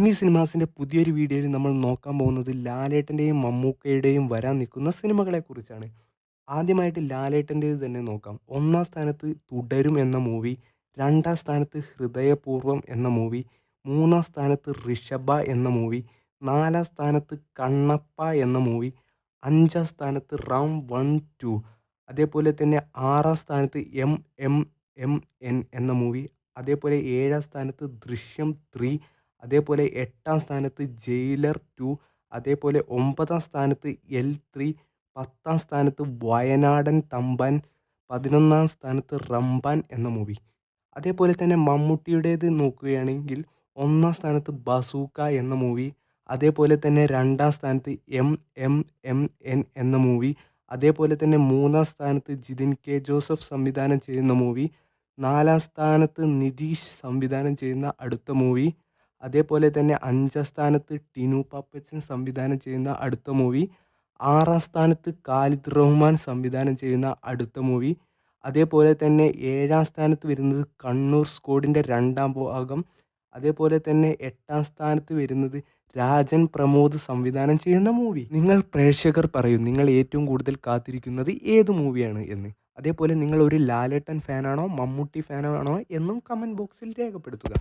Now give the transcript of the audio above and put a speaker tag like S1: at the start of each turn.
S1: ഈ സിനിമാസിൻ്റെ പുതിയൊരു വീഡിയോയിൽ നമ്മൾ നോക്കാൻ പോകുന്നത് ലാലേട്ടൻ്റെയും മമ്മൂക്കയുടെയും വരാൻ നിൽക്കുന്ന സിനിമകളെക്കുറിച്ചാണ്. ആദ്യമായിട്ട് ലാലേട്ടൻ്റേത് തന്നെ നോക്കാം. ഒന്നാം സ്ഥാനത്ത് തുടരും എന്ന മൂവി, രണ്ടാം സ്ഥാനത്ത് ഹൃദയപൂർവ്വം എന്ന മൂവി, മൂന്നാം സ്ഥാനത്ത് ഋഷഭ എന്ന മൂവി, നാലാം സ്ഥാനത്ത് കണ്ണപ്പ എന്ന മൂവി, അഞ്ചാം സ്ഥാനത്ത് റൗണ്ട് 1, 2, അതേപോലെ തന്നെ ആറാം സ്ഥാനത്ത് എം എന്ന മൂവി, അതേപോലെ ഏഴാം സ്ഥാനത്ത് ദൃശ്യം 3, അതേപോലെ എട്ടാം സ്ഥാനത്ത് ജയിലർ 2, അതേപോലെ ഒമ്പതാം സ്ഥാനത്ത് L3, പത്താം സ്ഥാനത്ത് വയനാടൻ തമ്പാൻ, 11-ാം സ്ഥാനത്ത് റംബാൻ എന്ന മൂവി. അതേപോലെ തന്നെ മമ്മൂട്ടിയുടേത് നോക്കുകയാണെങ്കിൽ ഒന്നാം സ്ഥാനത്ത് ബസൂക്ക എന്ന മൂവി, അതേപോലെ തന്നെ രണ്ടാം സ്ഥാനത്ത് എൻ എന്ന മൂവി, അതേപോലെ തന്നെ മൂന്നാം സ്ഥാനത്ത് ജിതിൻ കെ ജോസഫ് സംവിധാനം ചെയ്യുന്ന മൂവി, നാലാം സ്ഥാനത്ത് നിതീഷ് സംവിധാനം ചെയ്യുന്ന അടുത്ത മൂവി, അതേപോലെ തന്നെ അഞ്ചാം സ്ഥാനത്ത് ടിനു പാപ്പച്ചൻ സംവിധാനം ചെയ്യുന്ന അടുത്ത മൂവി, ആറാം സ്ഥാനത്ത് ഖാലിദ് റഹ്മാൻ സംവിധാനം ചെയ്യുന്ന അടുത്ത മൂവി, അതേപോലെ തന്നെ ഏഴാം സ്ഥാനത്ത് വരുന്നത് കണ്ണൂർ സ്ക്വാഡിൻ്റെ രണ്ടാം ഭാഗം, അതേപോലെ തന്നെ എട്ടാം സ്ഥാനത്ത് വരുന്നത് രാജൻ പ്രമോദ് സംവിധാനം ചെയ്യുന്ന മൂവി. നിങ്ങൾ പ്രേക്ഷകർ പറയും നിങ്ങൾ ഏറ്റവും കൂടുതൽ കാത്തിരിക്കുന്നത് ഏത് മൂവിയാണ് എന്ന്. അതേപോലെ നിങ്ങൾ ഒരു ലാലേട്ടൻ ഫാനാണോ മമ്മൂട്ടി ഫാനാണോ എന്നും കമൻറ്റ് ബോക്സിൽ രേഖപ്പെടുത്തുക.